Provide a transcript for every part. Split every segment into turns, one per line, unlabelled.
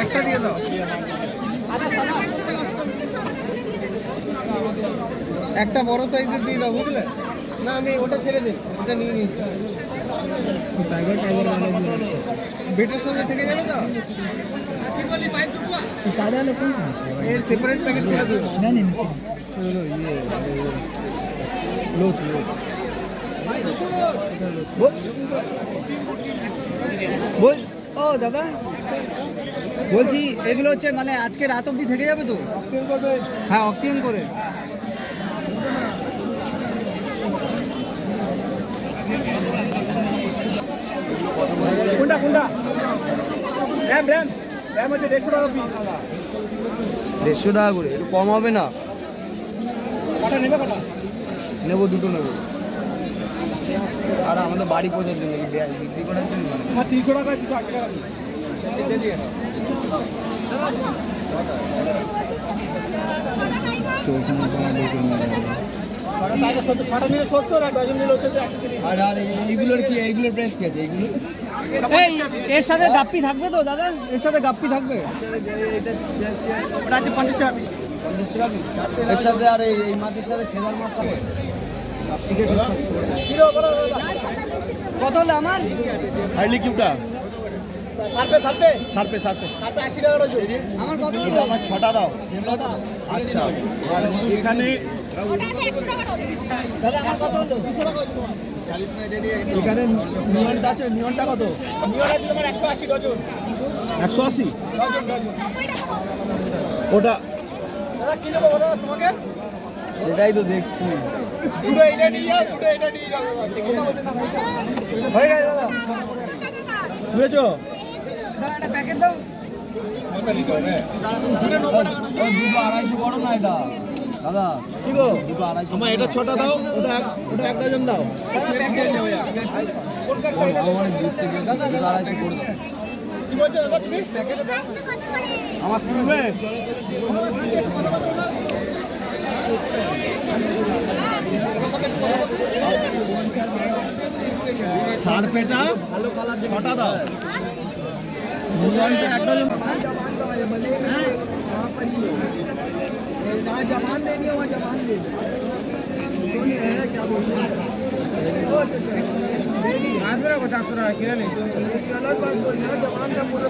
একটা দিয়ে দাও, একটা বড় সাইজের দিয়ে দাও, বুঝলে? না আমি ওটা ছেড়ে দিই, ওটা নিয়ে নিই। টাইগার টাইগার বেটের সঙ্গে থেকে যাবে তো? सादा वाला कौन सा है? ये सेपरेट पैकेट कर दो। नहीं नहीं लो ये लो बोल ও দাদা বলছি এগুলো হচ্ছে মানে আজকে রাত অবধি থেকে যাবে তো? হ্যাঁ অক্সিজেন করে। কোনটা কোনটা র্যাম র্যাম র্যাম হচ্ছে 150 টাকা পিস। 150 টাকা করে, একটু কম হবে না? কটা নেবে? কটা নেবো? দুটো নেবো। আর আমাদের বাড়ি পৌঁছার জন্য বিক্রি করার জন্য। হ্যাঁ 300 টাকা 380 টাকা এইগুলোর কি, এইগুলোর প্রাইস কি আছে? এইগুলো এর সাথে গাপ্পি থাকবে তো দাদা? এর সাথে গাপ্পি থাকবে? ওটা আছে 50 টাকা পিস। 50 টাকা পিস এর সাথে। আর এই মাছের সাথে ফেদার মাছ থাকবে। কত হলো আমার? হাইলি কিউটা সারপে 80 টাকা রোজ। আমার কত হলো? আমার 6টা দাও। আচ্ছা এখানে দাদা আমার কত হলো? এখানে নিয়নটা আছে, নিয়নটা কত? নিয়ন আছে তোমার 180 ডজন। 180 ডজন। ওটা দাদা কি দেবো বলো তোমাকে? সেটাই তো দেখছি। দুটো এটা নিয়ে যাও, দুটো এটা নিয়ে যাও। হয়ে গেছে দাদা? বুঝেছো? দাদা একটা প্যাকেট দাও। কত নিতে হবে? দুটো 250 বড় না এটা দাদা? কি গো? 250। আমার এটা 6টা দাও, ওটা এক ডজন দাও। দাদা প্যাকেট দাও। আমার দুধ থেকে দাদা 250 করে দাও। কি বলছো দাদা তুমি? প্যাকেট দাও। আমার তুলবে সারপেটা ভালো কালার 6টা দাও। নিয়নটা এক ডজন। जवान लेनी है वहाँ जवान ले सोनी है क्या बोलते हैं? 50 टाका किलो नहीं अलग बात बोल रहे हो। जवान का पूरा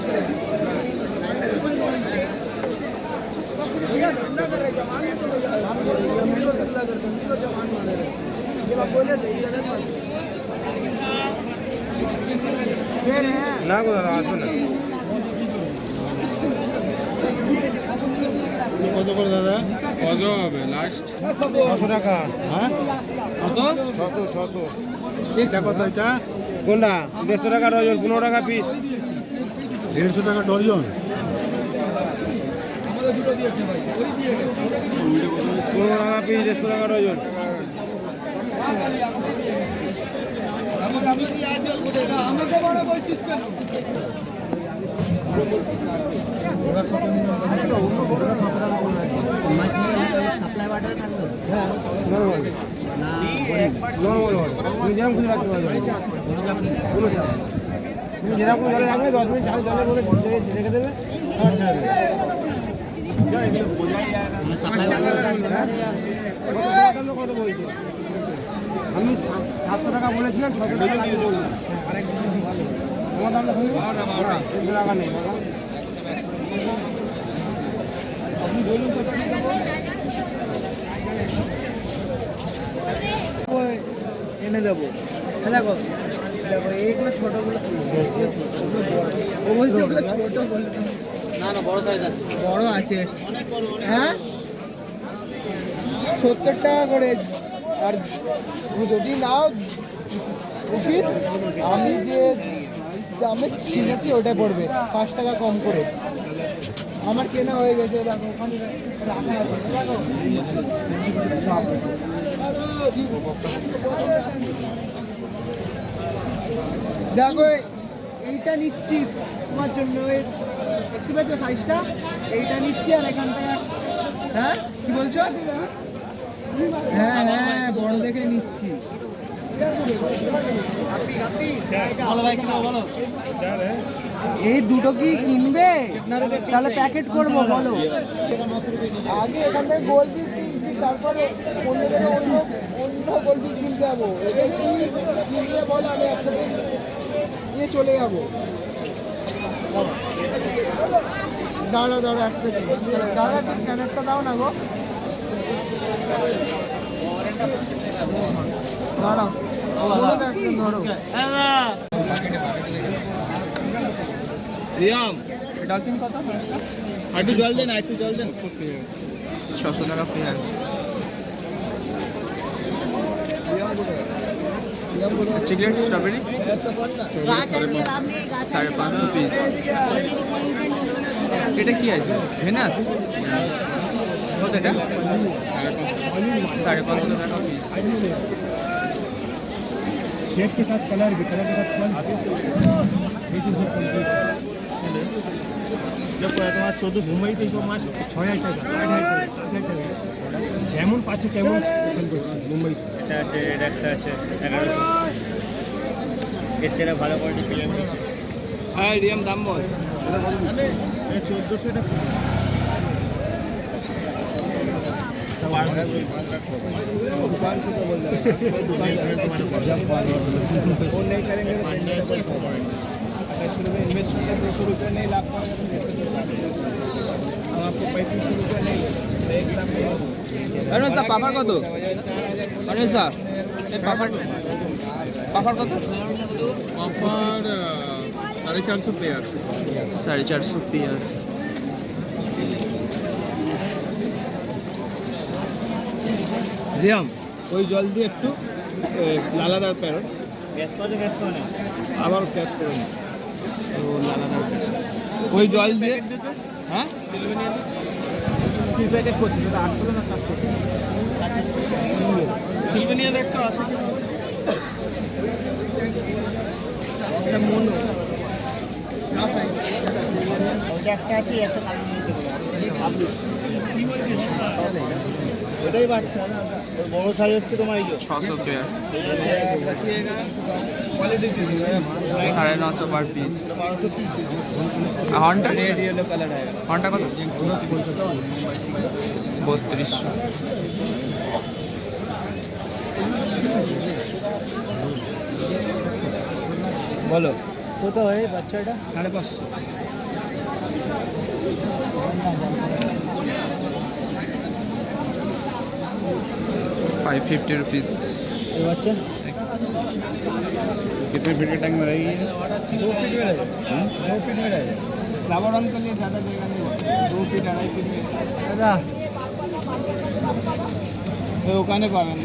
भैया धंधा कर रहे जवान में तो धंधा करते हैं जवान वाले ये बात बोले ना को दादा কত করে দাদা? কত হবে লাস্ট? 600 টাকা। হ্যাঁ কত? 600। এটা কত? এটা কোনটা? 150 টাকা ডজন, 15 টাকা পিস। 150 টাকা ডজন। আমাদের দুটো দিয়েছে ভাই। 15 টাকা পিস, 150 টাকা ডজন। আমি কি আর জল দেगा আমাকে বড় বলছিস কেন? সাপ্লাই ওয়াটার থাকবে? হ্যাঁ নরমাল না নরমাল তুমি যেরকম খুশি রাখতে পারবে। তুমি যেরকম জলে রাখবে 10 মিনিট জলে বলে রেখে দেবে। আচ্ছা কত বলছি আমি? 700 টাকা বলেছিলাম, 600 টাকা আমার দামটা টাকা নেই। আপনি বলুন কোথা থেকে দেবো? এনে দেবো। দেখো দেখো এইগুলো ছোটোগুলো, ও বলছে ওগুলো ছোটো বলে। না না বড় সাইজ আছে। বড় আছে। হ্যাঁ 70 টাকা করে। আর যদি নাও পিস আমি যে আমি কিনেছি ওটা পড়বে 5 টাকা কম করে। আমার কেনা হয়ে গেছে। দেখো ওখানে রাখা আছে। দেখো এইটা নিচ্ছি তোমার জন্য। দেখতে পাচ্ছ সাইজটা? এইটা নিচ্ছি আর এখান থেকে। হ্যাঁ কি বলছো? হ্যাঁ হ্যাঁ বড় দেখে নিচ্ছি। ভালো ভাই, বলো এই দুটো কি কিনবে? তাহলে প্যাকেট করবো বলো। আগে এখান থেকে গোল পিস কিনছি, তারপরে অন্য জায়গায় অন্য গোল পিস কিনতে যাবো। এটা কি কিনবে বলো, আমি একসাথে নিয়ে চলে যাবো। দাঁড়াও এক সেকেন্ড, দাঁড়া একটা স্ক্যানারটা দাও না গো। দাঁড়াও ধরো রিয়াম, ডলফিন কত? একটু জল দেন, একটু জল দেন। 600 টাকা পেয়ার। Chiclet strawberry 550 piece. এটা কি আছে? ভেনাস কত? এটা 550 টাকা পিস। शेप के साथ कलर भी, कलर के साथ फल তোমার 14 মুম্বাইতে এইসব মাছ 6000 টাকা, 8000 টাকা, যেমন পাচ্ছে তেমন সেল করছে মুম্বাই। এটা আছে, এটা একটা আছে 1100। এর থেকে ভালো কোয়ালিটি পেয়ে যাচ্ছে। হ্যাঁ রিয়াম দাম বল। এটা 1400 টাকা। नहीं करेंगे इन्वेस्टमेंट 200 रुपये नहीं, लाभ हम आपको 3500 रुपये नहीं। अनुष्ठा पापड़ कत? अनुष्ठा पापड़ कत? पापड़ 450 पेयर। 450 पेयर। রিয়াম ওই জল দিয়ে একটু লালাদার প্যারট গ্যাস করে না, আবার গ্যাস করে না, তো লালাদার গ্যাস ওই জল দিয়ে। হ্যাঁ কি প্যাকেট করছি? সেটা 800 না 700? সিলভেনিয়া দেখতে আছে এটা মনো ওটা একটা আছে, একটা কালো নিতে হবে। কি বলছিস? ওটাই বাচ্চা না, বড় সাইজ হচ্ছে তোমার এই 600 পেয়ার, 950 पर पीस। हॉन्टा रेड येलो कलर है। हॉन्टा कत? 3200। বলো কত হয় বাচ্চাটা? 550। 550 रुपीज़। बच्चा कितने फीट के टैंक में रहेगी? 2 फीट में रहेगा। 2 फीट में रहेगा। फ्लावर ऑन के लिए ज़्यादा जगह नहीं होती, 2 फीट 2.5 फीट में। दादा तो ओकाने पावें ना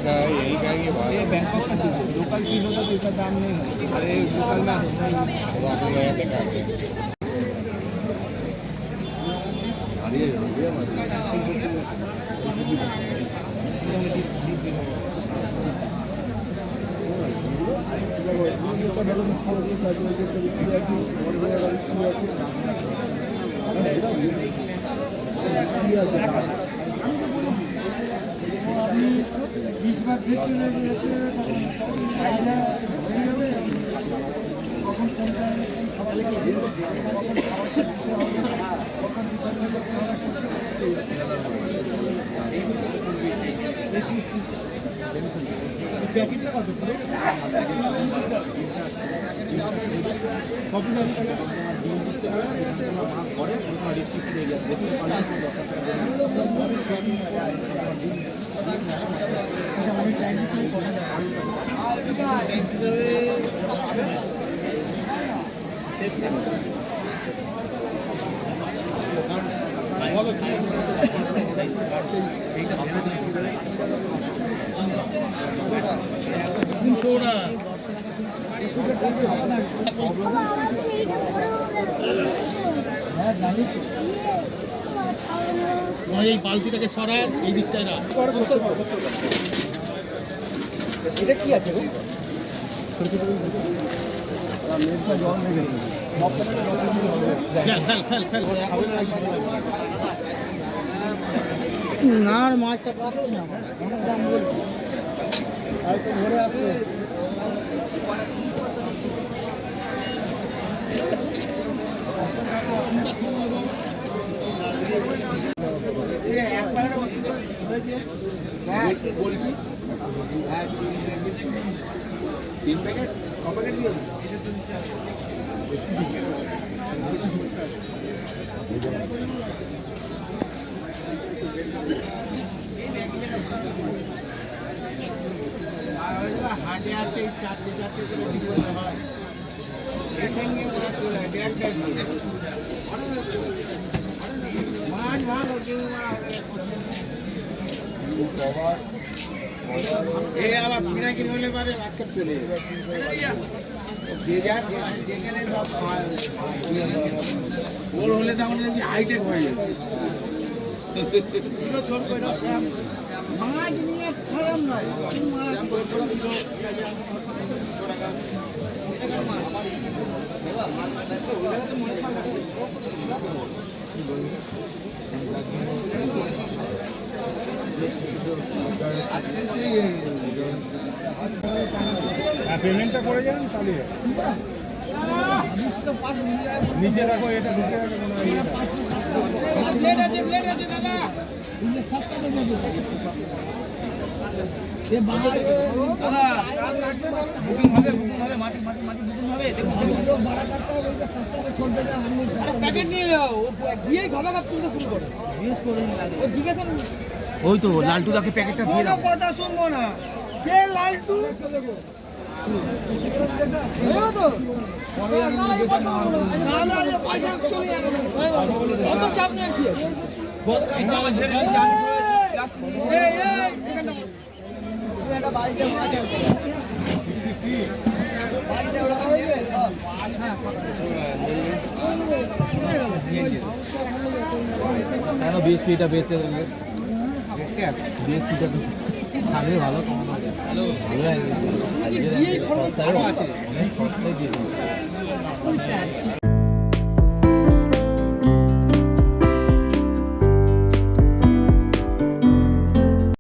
का यही का ये बैंकॉक का चीज़ है। लोकल चीज़ होता तो इसका दाम नहीं है। अरे लोकल में छोड़ा এই বালতিটাকে সরান, এই দিকটায় না। এটা কি আছে গো? না আর মাছটা পাচ্ছি না। ঘরে আসো। তিন প্যাকেট ক প্যাকেট দিয়ে হাটে আছে চারটে চারটে করে বিক্রি হয় এখানে ওরা চলে দেড়টাই মান মান ওকে এই আবার পিনাকির হলে পারে বাচ্চা চলে যে যার যেখানে ওর হলে তখন দেখবি হাইটেক হয়ে যাবে মাছ নিয়ে খারাপ নয়
পেমেন্টটা করে যান তাহলে নিচে রাখো এটা ঢুকে
ওই তো লালটু তাকে প্যাকেটটা দিয়ে দাও কথা শুনবো না কে লালটু বিএসপিটা বেঁচে বিএসপিটা থাকলে ভালো ভালো